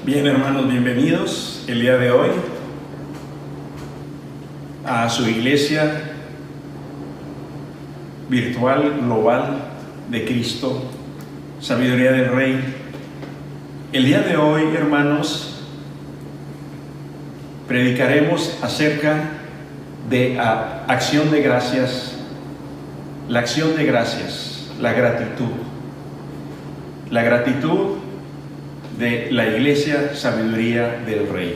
Bien, hermanos, bienvenidos el día de hoy a su iglesia virtual global de Cristo, Sabiduría del Rey. El día de hoy, hermanos, predicaremos acerca de acción de gracias, la acción de gracias, la gratitud de la iglesia Sabiduría del Rey.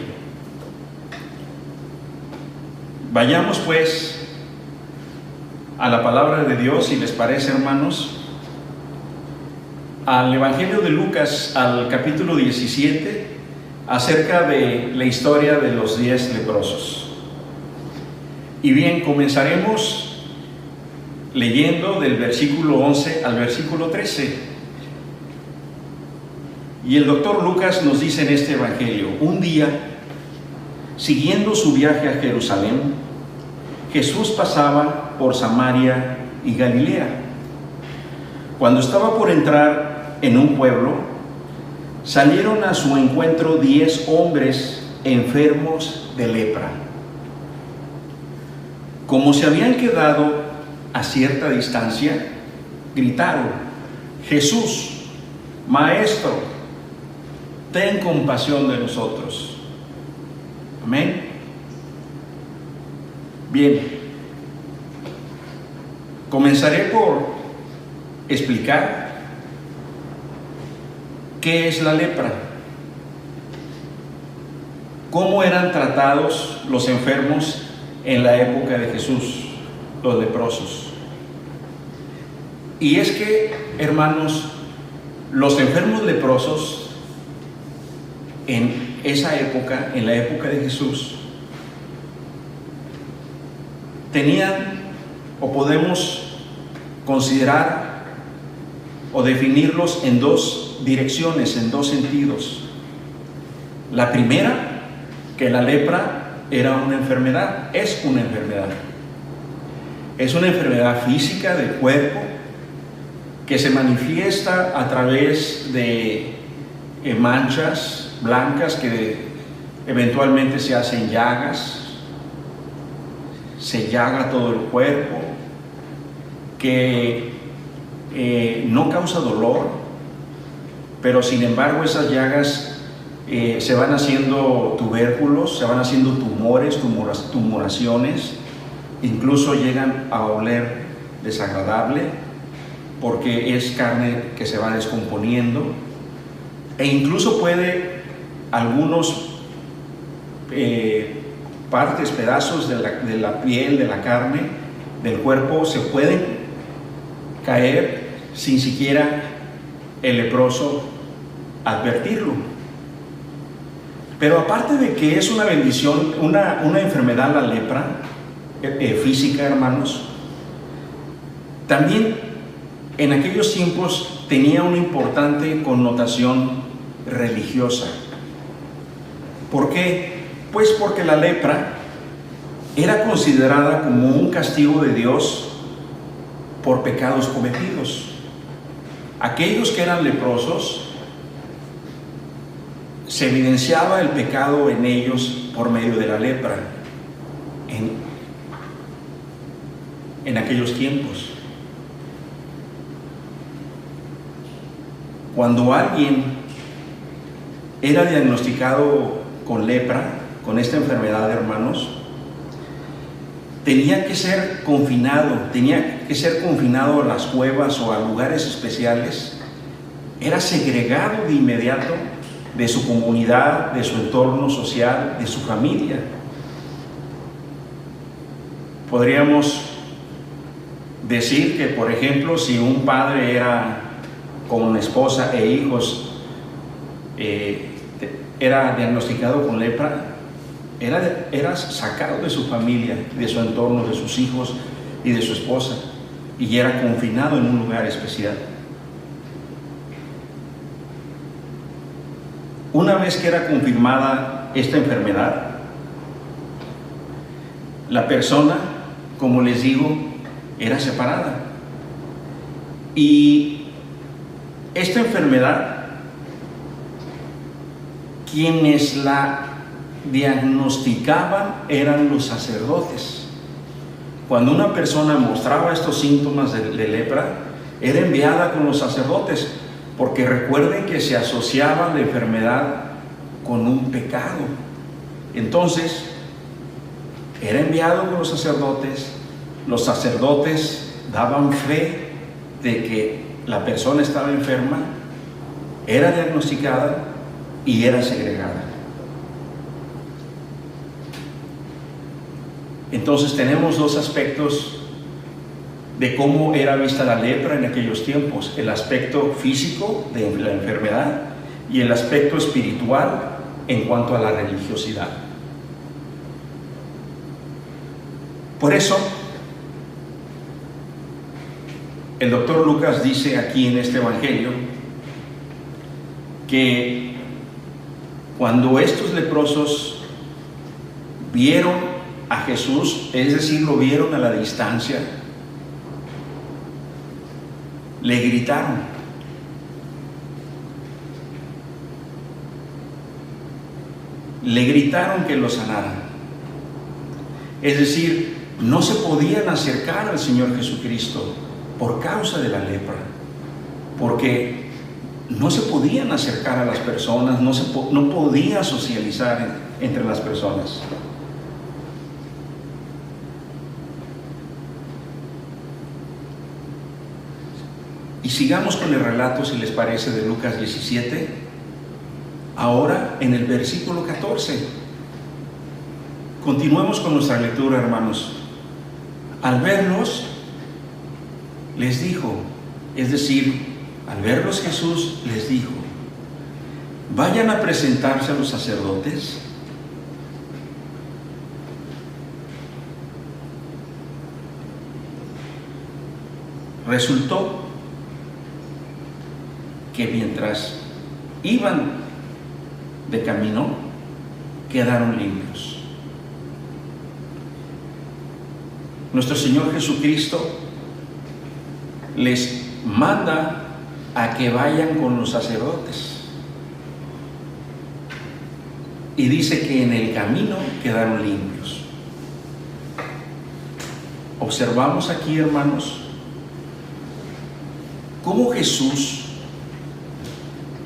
Vayamos pues a la palabra de Dios, si les parece, hermanos, al Evangelio de Lucas, al capítulo 17, acerca de la historia de los 10 leprosos. Y bien, comenzaremos leyendo del versículo 11 al versículo 13. Y el doctor Lucas nos dice en este evangelio: un día, siguiendo su viaje a Jerusalén, Jesús pasaba por Samaria y Galilea. Cuando estaba por entrar en un pueblo, salieron a su encuentro 10 hombres enfermos de lepra. Como se habían quedado a cierta distancia, gritaron: Jesús, Maestro, ten compasión de nosotros. Amén. Bien, comenzaré por explicar qué es la lepra, cómo eran tratados los enfermos en la época de Jesús, los leprosos. Y es que, hermanos, los enfermos leprosos en esa época, en la época de Jesús, tenían, o podemos considerar o definirlos en dos direcciones, en dos sentidos. La primera, que la lepra era una enfermedad, es una enfermedad. Es una enfermedad física del cuerpo que se manifiesta a través de manchas blancas que eventualmente se hacen llagas, se llaga todo el cuerpo, que no causa dolor, pero sin embargo esas llagas se van haciendo tubérculos, se van haciendo tumores, tumoraciones, incluso llegan a oler desagradable porque es carne que se va descomponiendo, e incluso puede algunos partes, pedazos de la piel, de la carne, del cuerpo, se pueden caer sin siquiera el leproso advertirlo. Pero aparte de que es una bendición, una enfermedad, la lepra física, hermanos, también en aquellos tiempos tenía una importante connotación religiosa. ¿Por qué? Pues porque la lepra era considerada como un castigo de Dios por pecados cometidos. Aquellos que eran leprosos, se evidenciaba el pecado en ellos por medio de la lepra en aquellos tiempos. Cuando alguien era diagnosticado con lepra, con esta enfermedad, hermanos, tenía que ser confinado a las cuevas o a lugares especiales. Era segregado de inmediato de su comunidad, de su entorno social, de su familia. Podríamos decir que, por ejemplo, si un padre era con esposa e hijos, era diagnosticado con lepra, era sacado de su familia, de su entorno, de sus hijos y de su esposa, y era confinado en un lugar especial. Una vez que era confirmada esta enfermedad, la persona, como les digo, era separada. Y esta enfermedad quienes la diagnosticaban eran los sacerdotes. Cuando una persona mostraba estos síntomas de lepra, era enviada con los sacerdotes, porque recuerden que se asociaba la enfermedad con un pecado. Entonces, era enviado con los sacerdotes daban fe de que la persona estaba enferma, era diagnosticada y era segregada. Entonces tenemos dos aspectos de cómo era vista la lepra en aquellos tiempos: el aspecto físico de la enfermedad y el aspecto espiritual en cuanto a la religiosidad. Por eso, el doctor Lucas dice aquí en este evangelio que cuando estos leprosos vieron a Jesús, es decir, lo vieron a la distancia, le gritaron. Le gritaron que lo sanaran. Es decir, no se podían acercar al Señor Jesucristo por causa de la lepra, porque no se podían acercar a las personas, no podía socializar entre las personas. Y sigamos con el relato, si les parece, de Lucas 17, ahora en el versículo 14. Continuemos con nuestra lectura, hermanos. Al verlos, les dijo, es decir, al verlos Jesús les dijo: vayan a presentarse a los sacerdotes. Resultó que mientras iban de camino, quedaron limpios. Nuestro Señor Jesucristo les manda a que vayan con los sacerdotes, y dice que en el camino quedaron limpios. Observamos aquí, hermanos, cómo Jesús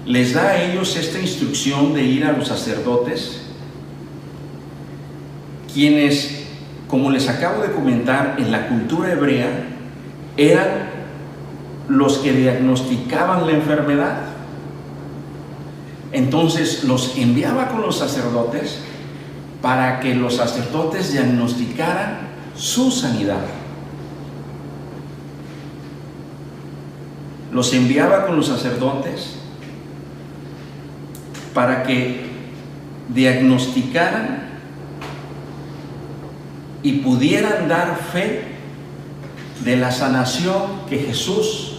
les da a ellos esta instrucción de ir a los sacerdotes, quienes, como les acabo de comentar, en la cultura hebrea eran los que diagnosticaban la enfermedad. Entonces los enviaba con los sacerdotes para que los sacerdotes diagnosticaran su sanidad. Los enviaba con los sacerdotes para que diagnosticaran y pudieran dar fe de la sanación que Jesús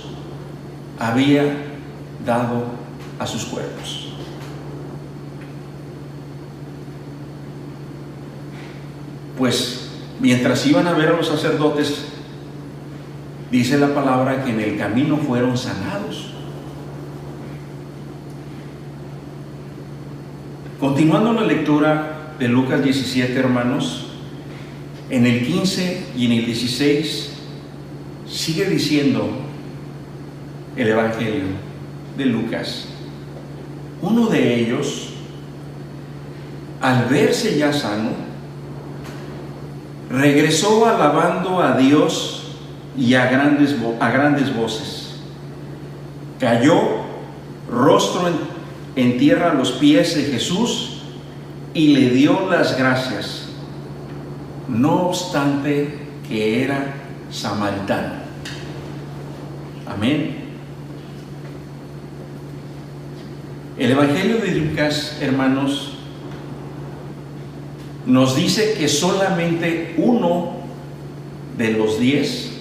había dado a sus cuerpos. Pues mientras iban a ver a los sacerdotes, dice la palabra que en el camino fueron sanados. Continuando la lectura de Lucas 17, hermanos, en el 15 y en el 16 sigue diciendo el Evangelio de Lucas: uno de ellos, al verse ya sano, regresó alabando a Dios y a grandes voces. Cayó rostro en tierra a los pies de Jesús y le dio las gracias, no obstante que era samaritano. Amén. El Evangelio de Lucas, hermanos, nos dice que solamente uno de los 10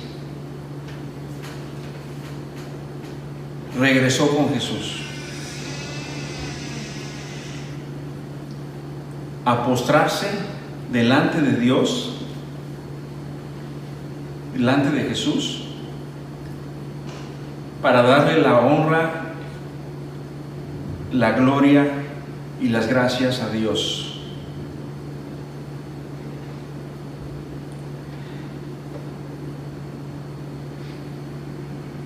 regresó con Jesús a postrarse delante de Dios, delante de Jesús, para darle la honra, la gloria y las gracias a Dios.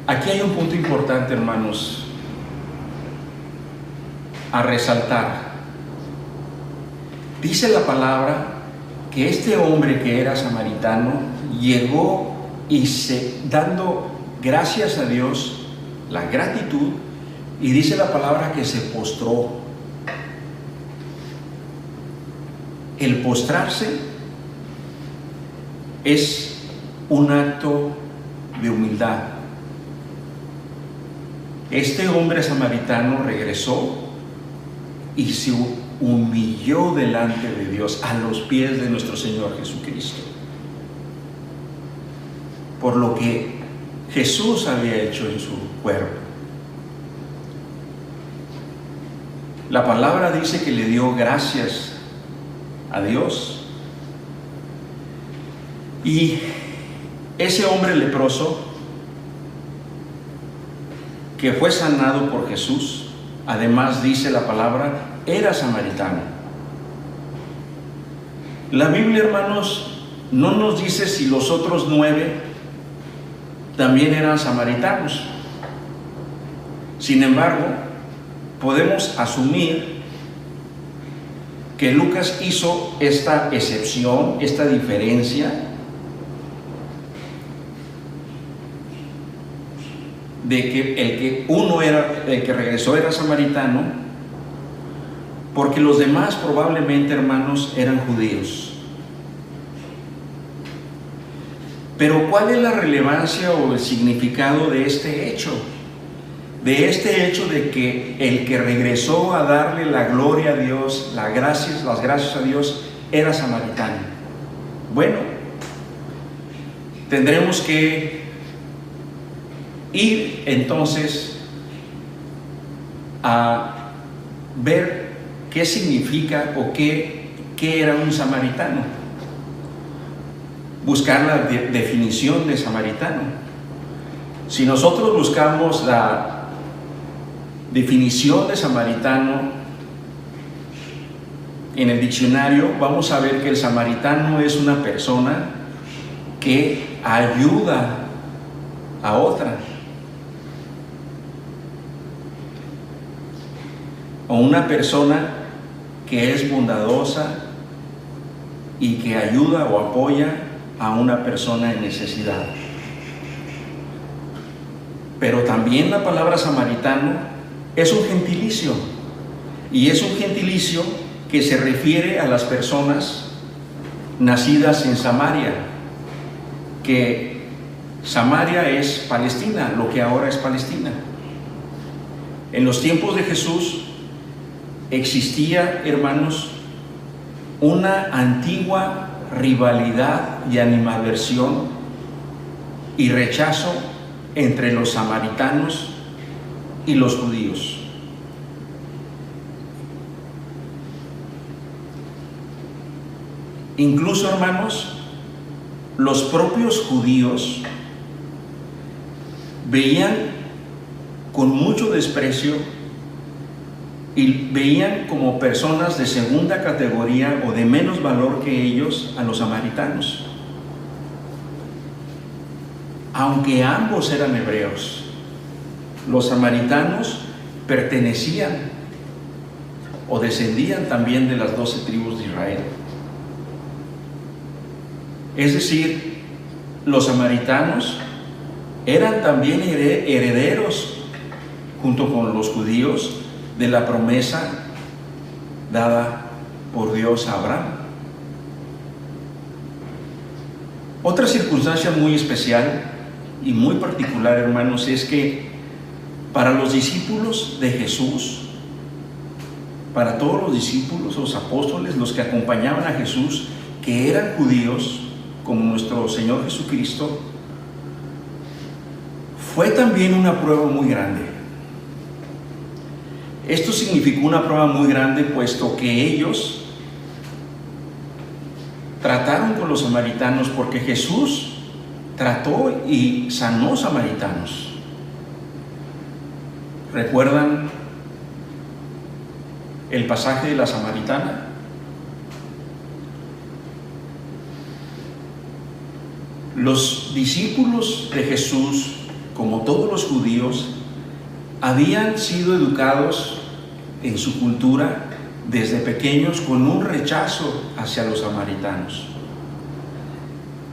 Aquí hay un punto importante, hermanos, a resaltar. Dice la palabra que este hombre que era samaritano llegó y dando gracias a Dios, la gratitud, y dice la palabra que se postró. El postrarse es un acto de humildad. Este hombre samaritano regresó y se humilló delante de Dios, a los pies de nuestro Señor Jesucristo, por lo que Jesús había hecho en su cuerpo. La palabra dice que le dio gracias a Dios, y ese hombre leproso que fue sanado por Jesús, además dice la palabra, era samaritano. La Biblia, hermanos, no nos dice si los otros 9 también eran samaritanos. Sin embargo, podemos asumir que Lucas hizo esta excepción, esta diferencia, de que el que regresó era samaritano, porque los demás probablemente, hermanos, eran judíos. Pero ¿cuál es la relevancia o el significado de este hecho? De este hecho de que el que regresó a darle la gloria a Dios, las gracias a Dios, era samaritano. Bueno, tendremos que ir entonces a ver qué significa o qué era un samaritano. Buscar la definición de samaritano. Si nosotros buscamos la definición de samaritano en el diccionario, vamos a ver que el samaritano es una persona que ayuda a otra, o una persona que es bondadosa y que ayuda o apoya a una persona en necesidad. Pero también la palabra samaritano es un gentilicio, y es un gentilicio que se refiere a las personas nacidas en Samaria, que Samaria es Palestina, lo que ahora es Palestina. En los tiempos de Jesús existía, hermanos, una antigua rivalidad y animadversión y rechazo entre los samaritanos y los judíos. Incluso, hermanos, los propios judíos veían con mucho desprecio y veían como personas de segunda categoría o de menos valor que ellos a los samaritanos, aunque ambos eran hebreos. Los samaritanos pertenecían o descendían también de las 12 tribus de Israel. Es decir, los samaritanos eran también herederos, junto con los judíos, de la promesa dada por Dios a Abraham. Otra circunstancia muy especial y muy particular, hermanos, es que para los discípulos de Jesús, para todos los discípulos, los apóstoles, los que acompañaban a Jesús, que eran judíos, como nuestro Señor Jesucristo, fue también una prueba muy grande. Esto significó una prueba muy grande, puesto que ellos trataron con los samaritanos, porque Jesús trató y sanó samaritanos. ¿Recuerdan el pasaje de la samaritana? Los discípulos de Jesús, como todos los judíos, habían sido educados en su cultura desde pequeños con un rechazo hacia los samaritanos.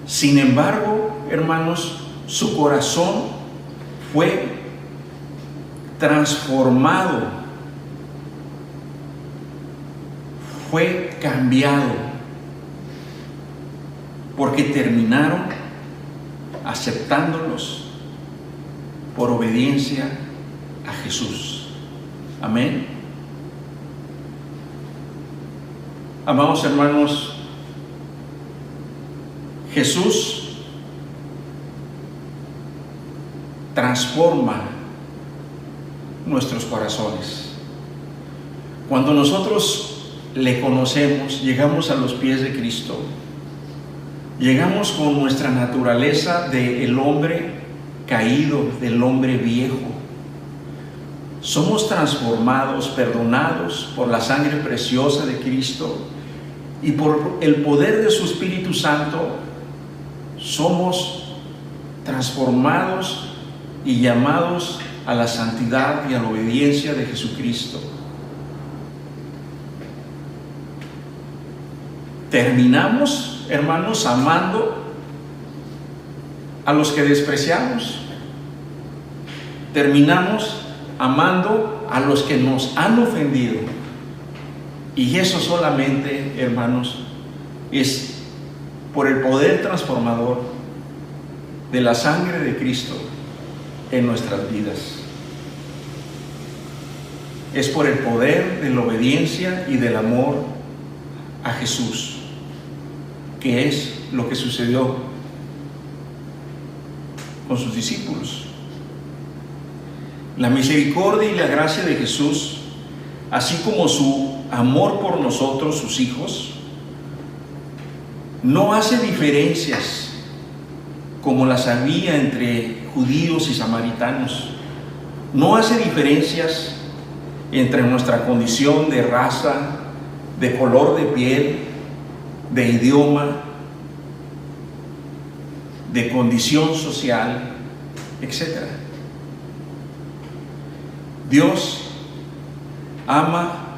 Sin embargo, hermanos, su corazón fue transformado, fue cambiado, porque terminaron aceptándolos por obediencia a Jesús. Amén. Amados hermanos, Jesús transforma nuestros corazones. Cuando nosotros le conocemos, llegamos a los pies de Cristo, llegamos con nuestra naturaleza del hombre caído, del hombre viejo. Somos transformados, perdonados por la sangre preciosa de Cristo y por el poder de su Espíritu Santo. Somos transformados y llamados a la santidad y a la obediencia de Jesucristo. Terminamos, hermanos, amando a los que despreciamos. Terminamos amando a los que nos han ofendido. Y eso solamente, hermanos, es por el poder transformador de la sangre de Cristo en nuestras vidas. Es por el poder de la obediencia y del amor a Jesús, que es lo que sucedió con sus discípulos. La misericordia y la gracia de Jesús, así como su amor por nosotros, sus hijos, no hace diferencias como las había entre judíos y samaritanos. No hace diferencias entre nuestra condición de raza, de color de piel, de idioma, de condición social, etc. Dios ama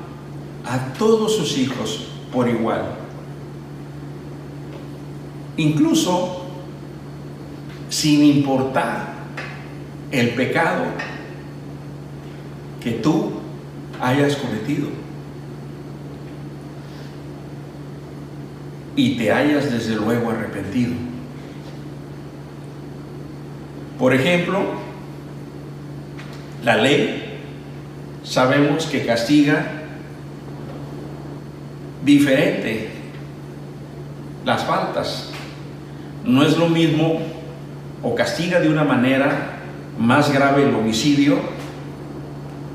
a todos sus hijos por igual. Incluso sin importar el pecado que tú hayas cometido y te hayas desde luego arrepentido. Por ejemplo, la ley sabemos que castiga diferente las faltas. No es lo mismo, o castiga de una manera más grave el homicidio,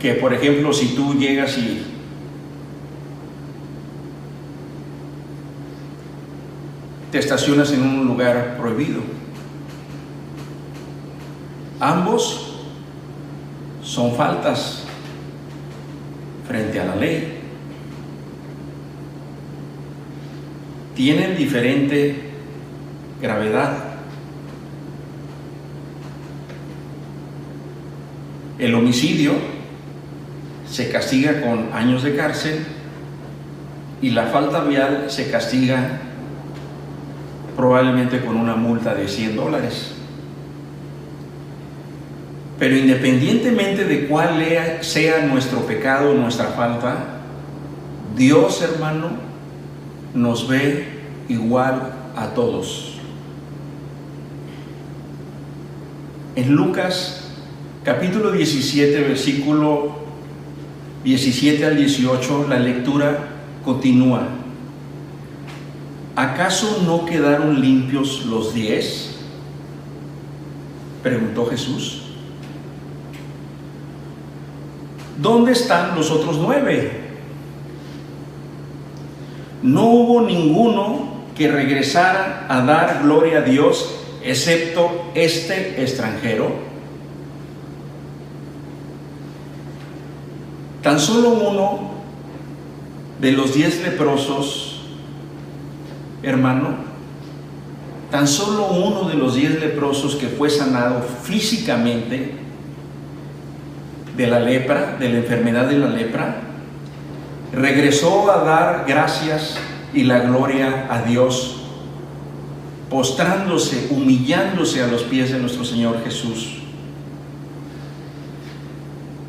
que por ejemplo si tú llegas y te estacionas en un lugar prohibido. Ambos son faltas frente a la ley. Tienen diferente gravedad. El homicidio se castiga con años de cárcel y la falta vial se castiga probablemente con una multa de $100. Pero independientemente de cuál sea nuestro pecado, nuestra falta, Dios, hermano, nos ve igual a todos. En Lucas capítulo 17, versículo 17 al 18, la lectura continúa. ¿Acaso no quedaron limpios los 10? Preguntó Jesús. ¿Dónde están los otros 9? No hubo ninguno que regresara a dar gloria a Dios, excepto este extranjero. Tan solo uno de los 10 leprosos, hermano, tan solo uno de los 10 leprosos que fue sanado físicamente de la lepra, de la enfermedad de la lepra, regresó a dar gracias y la gloria a Dios, postrándose, humillándose a los pies de nuestro Señor Jesús.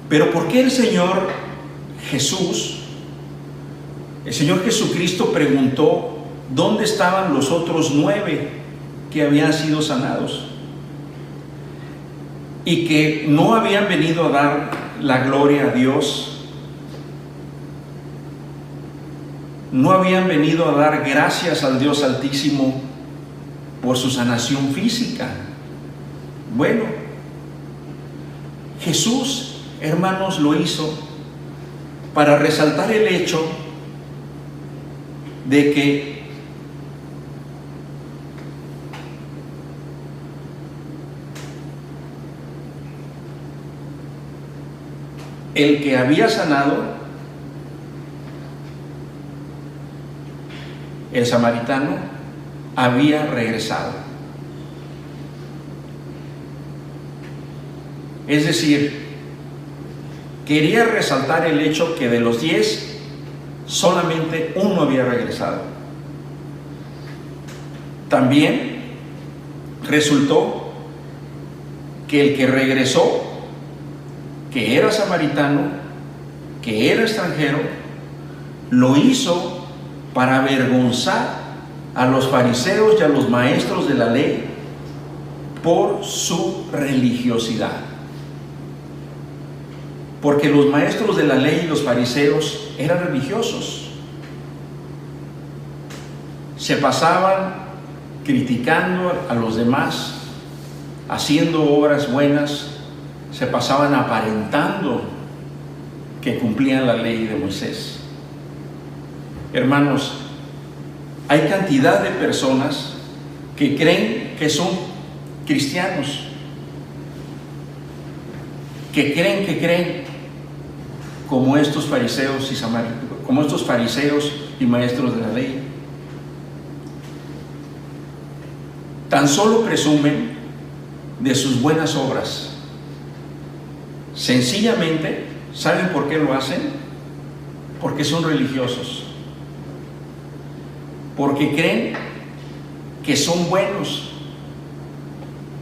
Pero ¿por qué el Señor Jesucristo preguntó dónde estaban los otros 9 que habían sido sanados y que no habían venido a dar la gloria a Dios? No habían venido a dar gracias al Dios Altísimo por su sanación física. Bueno, Jesús, hermanos, lo hizo para resaltar el hecho de que el que había sanado, el samaritano, había regresado. Es decir, quería resaltar el hecho que de los 10, solamente uno había regresado. También resultó que el que regresó, que era samaritano, que era extranjero, lo hizo para avergonzar a los fariseos y a los maestros de la ley por su religiosidad. Porque los maestros de la ley y los fariseos eran religiosos. Se pasaban criticando a los demás, haciendo obras buenas, se pasaban aparentando que cumplían la ley de Moisés. Hermanos, hay cantidad de personas que creen que son cristianos, que creen como estos fariseos y maestros de la ley. Tan solo presumen de sus buenas obras. Sencillamente, ¿saben por qué lo hacen? Porque son religiosos. Porque creen que son buenos,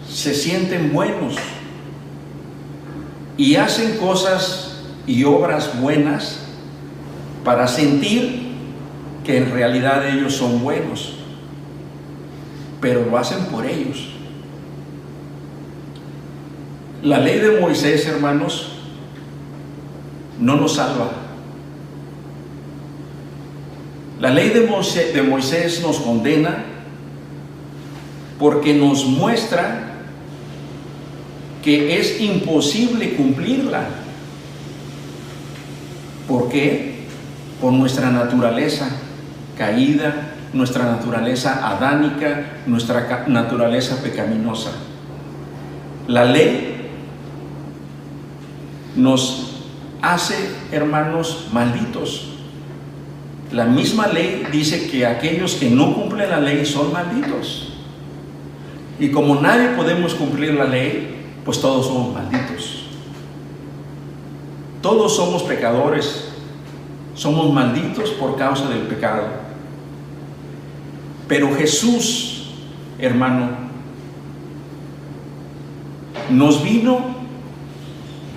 se sienten buenos y hacen cosas y obras buenas para sentir que en realidad ellos son buenos, pero lo hacen por ellos. La ley de Moisés, hermanos, no nos salva. La ley de Moisés nos condena porque nos muestra que es imposible cumplirla. ¿Por qué? Por nuestra naturaleza caída, nuestra naturaleza adánica, nuestra naturaleza pecaminosa. La ley nos hace, hermanos, malditos. La misma ley dice que aquellos que no cumplen la ley son malditos. Y como nadie podemos cumplir la ley, pues todos somos malditos. Todos somos pecadores, somos malditos por causa del pecado. Pero Jesús, hermano, nos vino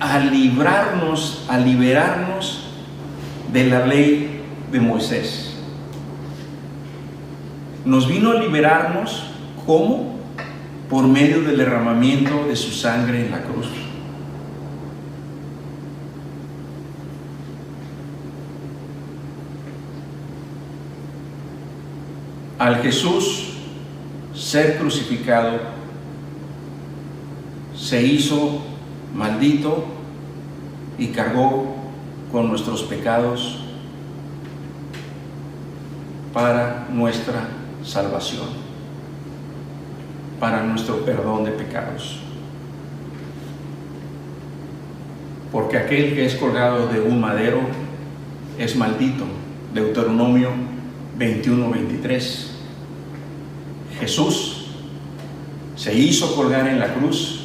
a librarnos, a liberarnos de la ley de Moisés. Nos vino a liberarnos, ¿cómo? Por medio del derramamiento de su sangre en la cruz. Al Jesús ser crucificado, se hizo maldito y cargó con nuestros pecados para nuestra salvación, para nuestro perdón de pecados. Porque aquel que es colgado de un madero es maldito Deuteronomio 21:23. Jesús se hizo colgar en la cruz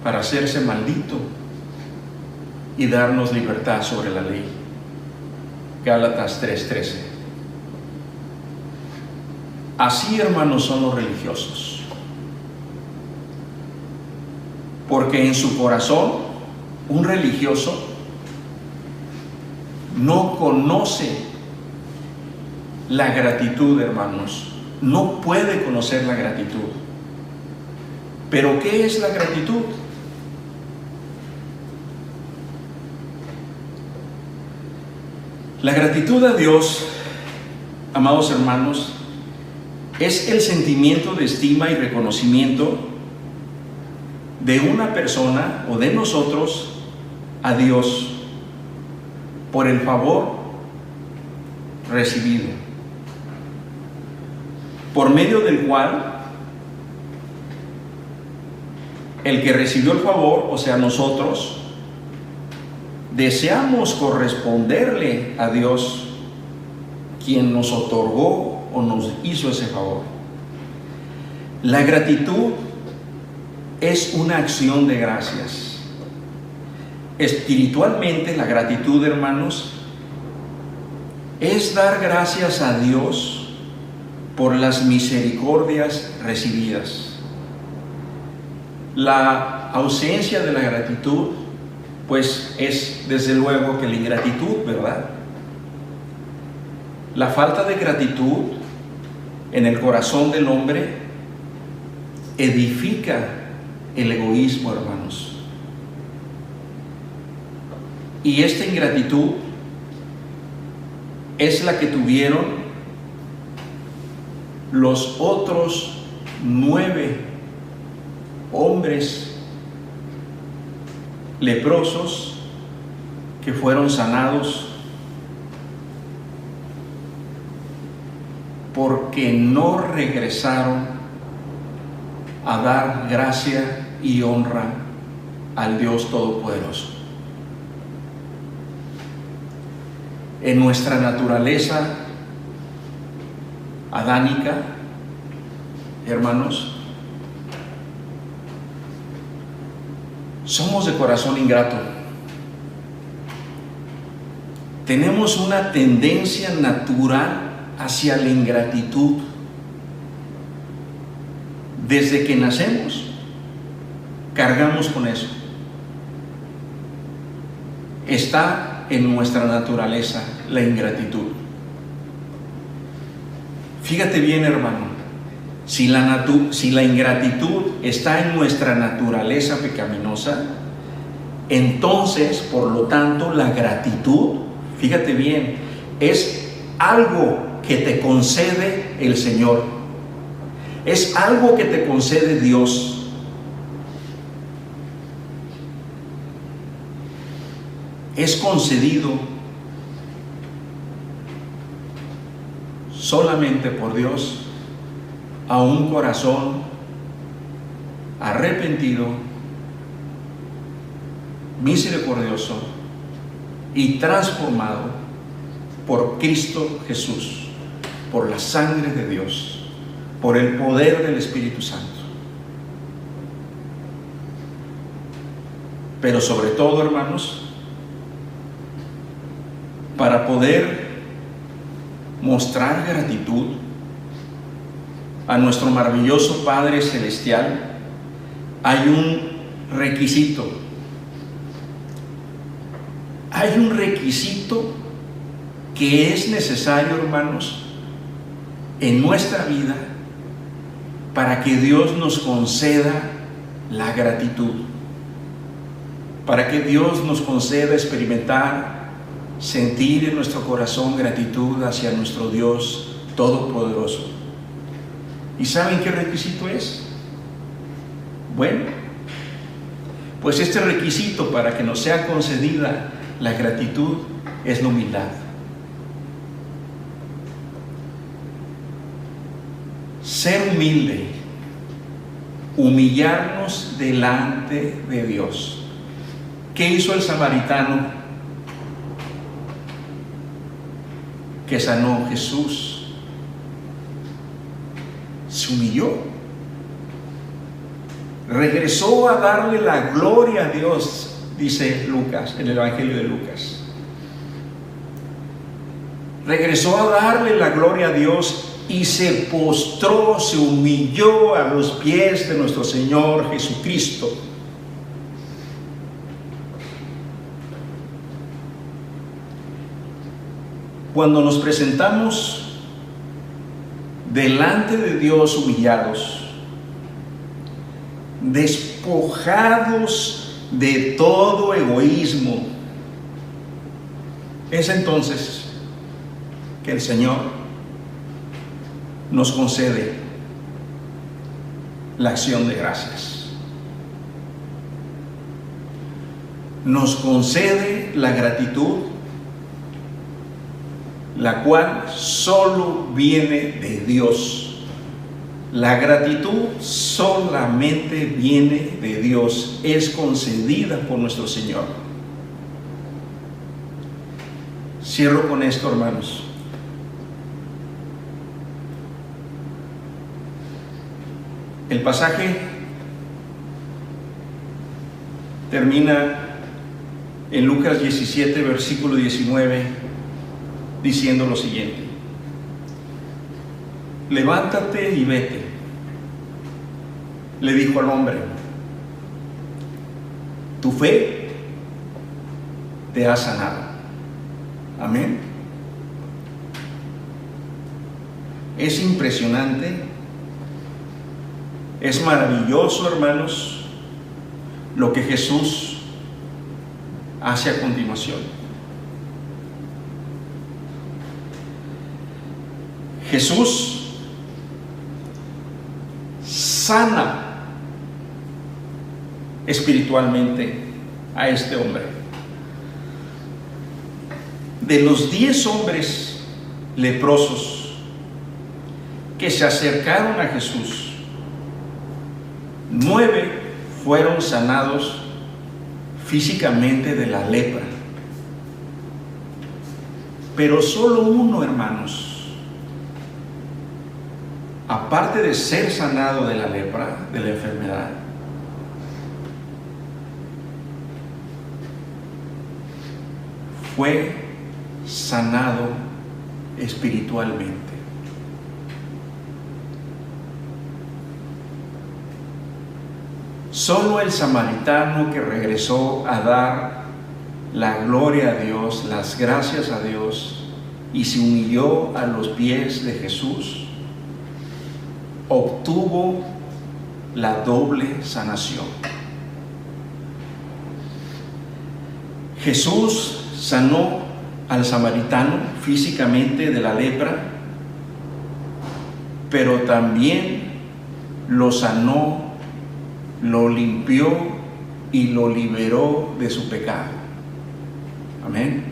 para hacerse maldito y darnos libertad sobre la ley. Gálatas 3:13. Así, hermanos, son los religiosos, porque en su corazón un religioso no conoce la gratitud, hermanos, no puede conocer la gratitud. ¿Pero qué es la gratitud? La gratitud a Dios, amados hermanos, es el sentimiento de estima y reconocimiento de una persona o de nosotros a Dios por el favor recibido, por medio del cual el que recibió el favor, o sea, nosotros, deseamos corresponderle a Dios, quien nos otorgó o nos hizo ese favor. La gratitud es una acción de gracias. Espiritualmente, la gratitud, hermanos, es dar gracias a Dios por las misericordias recibidas. La ausencia de la gratitud, pues, es desde luego que la ingratitud, ¿verdad? La falta de gratitud en el corazón del hombre edifica el egoísmo, hermanos. Y esta ingratitud es la que tuvieron los otros 9 hombres leprosos que fueron sanados porque no regresaron a dar gracia y honra al Dios Todopoderoso. En nuestra naturaleza adánica, hermanos, somos de corazón ingrato. Tenemos una tendencia natural hacia la ingratitud. Desde que nacemos, cargamos con eso. Está en nuestra naturaleza la ingratitud. Fíjate bien, hermano, si la ingratitud está en nuestra naturaleza pecaminosa, entonces, por lo tanto, la gratitud, fíjate bien, es algo que te concede el Señor. Es algo que te concede Dios. Es concedido solamente por Dios a un corazón arrepentido, misericordioso y transformado por Cristo Jesús, por la sangre de Dios, por el poder del Espíritu Santo. Pero sobre todo, hermanos, para poder mostrar gratitud a nuestro maravilloso Padre Celestial, hay un requisito. Hay un requisito que es necesario, hermanos, en nuestra vida para que Dios nos conceda la gratitud, para que Dios nos conceda experimentar, sentir en nuestro corazón gratitud hacia nuestro Dios Todopoderoso. ¿Y saben qué requisito es? Bueno, pues este requisito para que nos sea concedida la gratitud es la humildad. Ser humilde, humillarnos delante de Dios. ¿Qué hizo el samaritano? que sanó Jesús se humilló, regresó a darle la gloria a Dios, dice Lucas, en el Evangelio de Lucas. Regresó a darle la gloria a Dios y se postró, se humilló a los pies de nuestro Señor Jesucristo. Cuando nos presentamos delante de Dios humillados, despojados de todo egoísmo, es entonces que el Señor nos concede la acción de gracias. Nos concede la gratitud, la cual solo viene de Dios. La gratitud solamente viene de Dios, es concedida por nuestro Señor. Cierro con esto, hermanos. El pasaje termina en Lucas 17, versículo 19, diciendo lo siguiente: levántate y vete, le dijo al hombre, tu fe te ha sanado. Amén. Es impresionante, es maravilloso, hermanos, lo que Jesús hace a continuación. Jesús sana espiritualmente a este hombre. De los 10 hombres leprosos que se acercaron a Jesús, 9 fueron sanados físicamente de la lepra. Pero solo uno, hermanos, aparte de ser sanado de la lepra, de la enfermedad, fue sanado espiritualmente. Solo el samaritano que regresó a dar la gloria a Dios, las gracias a Dios, y se humilló a los pies de Jesús, obtuvo la doble sanación. Jesús sanó al samaritano físicamente de la lepra, pero también lo sanó, lo limpió y lo liberó de su pecado. Amén.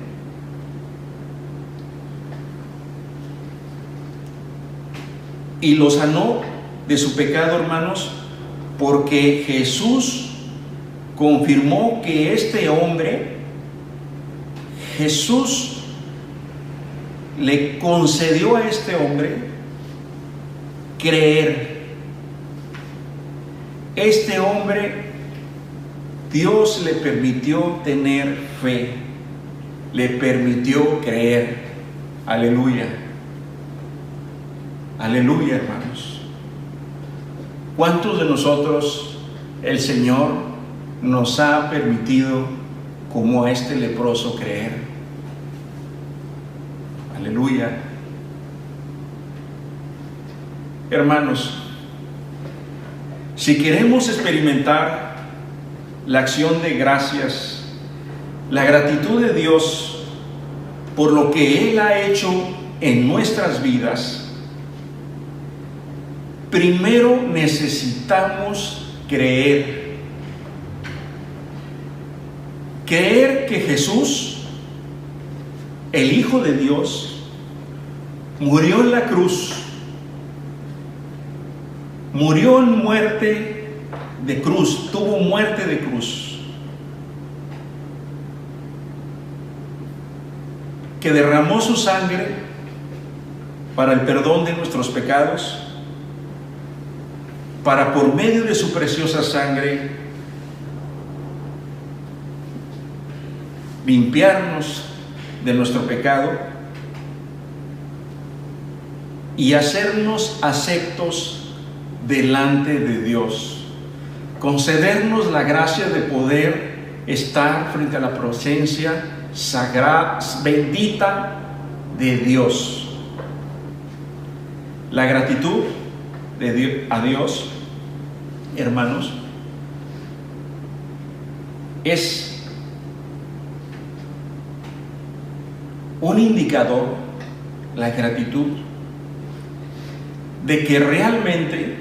Y lo sanó de su pecado, hermanos, porque Jesús confirmó que este hombre, Jesús le concedió a este hombre creer. Este hombre, Dios le permitió tener fe, le permitió creer. Aleluya. Aleluya, hermanos. ¿Cuántos de nosotros el Señor nos ha permitido, como a este leproso, creer? Aleluya. Hermanos, si queremos experimentar la acción de gracias, la gratitud de Dios por lo que Él ha hecho en nuestras vidas, primero necesitamos creer. Creer que Jesús, el Hijo de Dios, murió en la cruz, murió en muerte de cruz, tuvo muerte de cruz, que derramó su sangre para el perdón de nuestros pecados, para por medio de su preciosa sangre limpiarnos de nuestro pecado y hacernos aceptos delante de Dios, concedernos la gracia de poder estar frente a la presencia sagrada, bendita de Dios. La gratitud a Dios, hermanos, es un indicador, la gratitud, de que realmente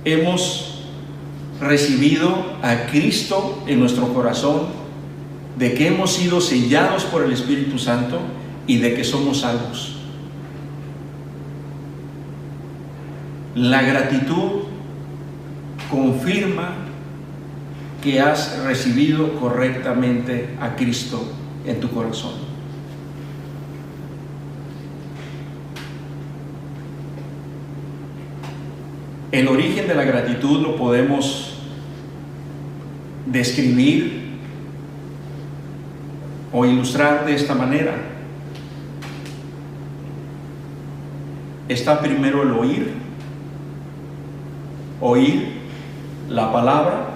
hemos recibido a Cristo en nuestro corazón, de que hemos sido sellados por el Espíritu Santo y de que somos salvos. La gratitud confirma que has recibido correctamente a Cristo en tu corazón. El origen de la gratitud lo podemos describir o ilustrar de esta manera. Está primero el oír la palabra,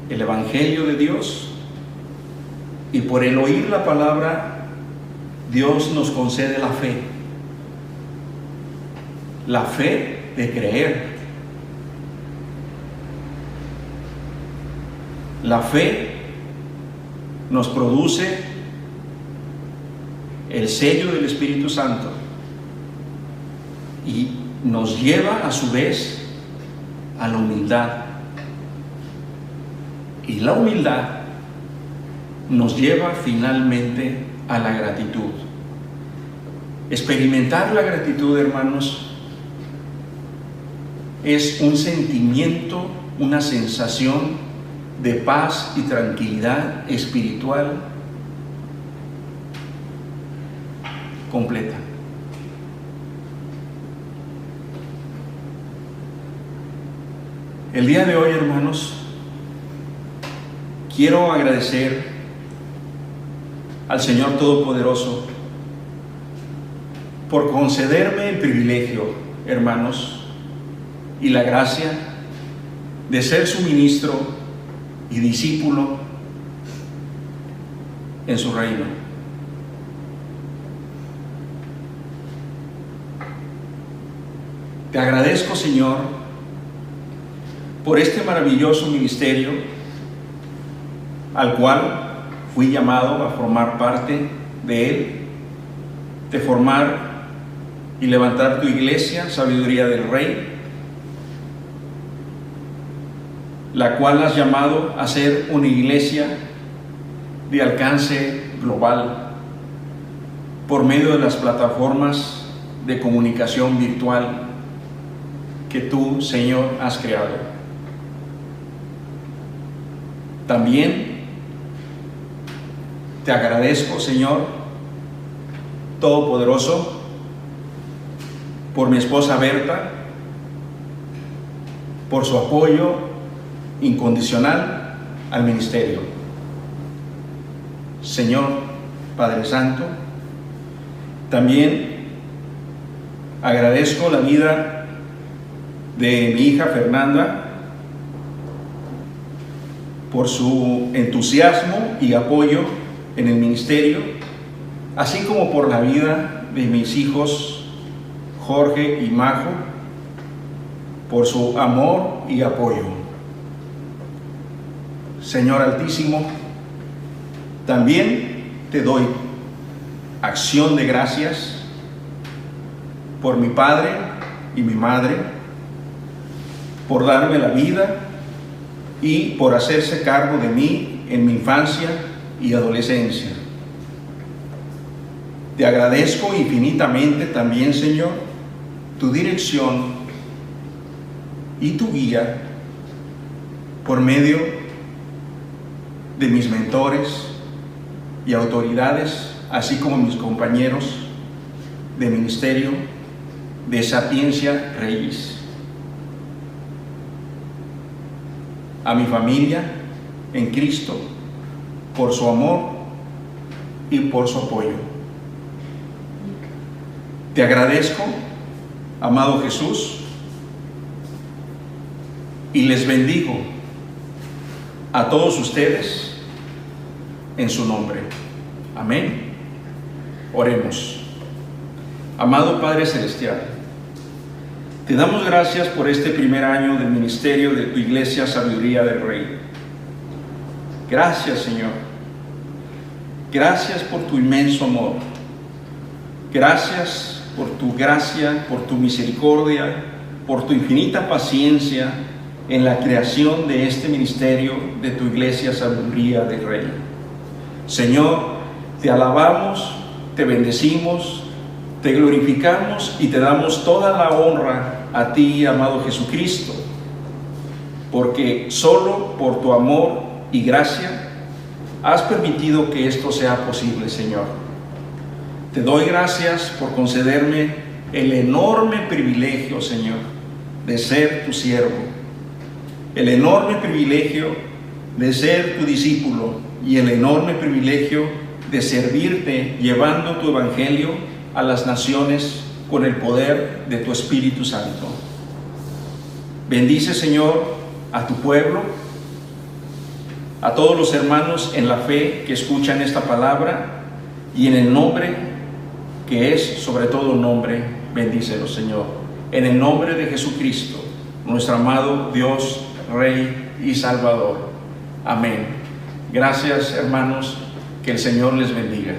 el Evangelio de Dios, y por el oír la palabra, Dios nos concede la fe de creer, la fe nos produce el sello del Espíritu Santo y nos lleva a su vez a la humildad, y la humildad nos lleva finalmente a la gratitud. Experimentar la gratitud, hermanos, es un sentimiento, una sensación de paz y tranquilidad espiritual completa. El día de hoy, hermanos, quiero agradecer al Señor Todopoderoso por concederme el privilegio, hermanos, y la gracia de ser su ministro y discípulo en su reino. Te agradezco, Señor, por este maravilloso ministerio al cual fui llamado a formar parte de él, de formar y levantar tu iglesia, Sabiduría del Rey, la cual has llamado a ser una iglesia de alcance global por medio de las plataformas de comunicación virtual que tú, Señor, has creado. También te agradezco, Señor Todopoderoso, por mi esposa Berta, por su apoyo incondicional al ministerio. Señor Padre Santo, también agradezco la vida de mi hija Fernanda por su entusiasmo y apoyo en el ministerio, así como por la vida de mis hijos Jorge y Majo, por su amor y apoyo. Señor Altísimo, también te doy acción de gracias por mi padre y mi madre, por darme la vida y por hacerse cargo de mí en mi infancia y adolescencia. Te agradezco infinitamente también, Señor, tu dirección y tu guía por medio de mis mentores y autoridades, así como mis compañeros de ministerio de Sapiencia Reyes. A mi familia en Cristo, por su amor y por su apoyo. Te agradezco, amado Jesús, y les bendigo a todos ustedes en su nombre. Amén. Oremos. Amado Padre Celestial, te damos gracias por este primer año del ministerio de tu Iglesia Sabiduría del Rey. Gracias, Señor. Gracias por tu inmenso amor. Gracias por tu gracia, por tu misericordia, por tu infinita paciencia en la creación de este ministerio de tu Iglesia Sabiduría del Rey. Señor, te alabamos, te bendecimos, te glorificamos y te damos toda la honra a ti, amado Jesucristo, porque solo por tu amor y gracia has permitido que esto sea posible, Señor. Te doy gracias por concederme el enorme privilegio, Señor, de ser tu siervo, el enorme privilegio de ser tu discípulo y el enorme privilegio de servirte llevando tu evangelio a las naciones con el poder de tu Espíritu Santo. Bendice, Señor, a tu pueblo, a todos los hermanos en la fe que escuchan esta palabra, y en el nombre que es sobre todo nombre, bendícelos, Señor. En el nombre de Jesucristo, nuestro amado Dios, Rey y Salvador. Amén. Gracias, hermanos. Que el Señor les bendiga.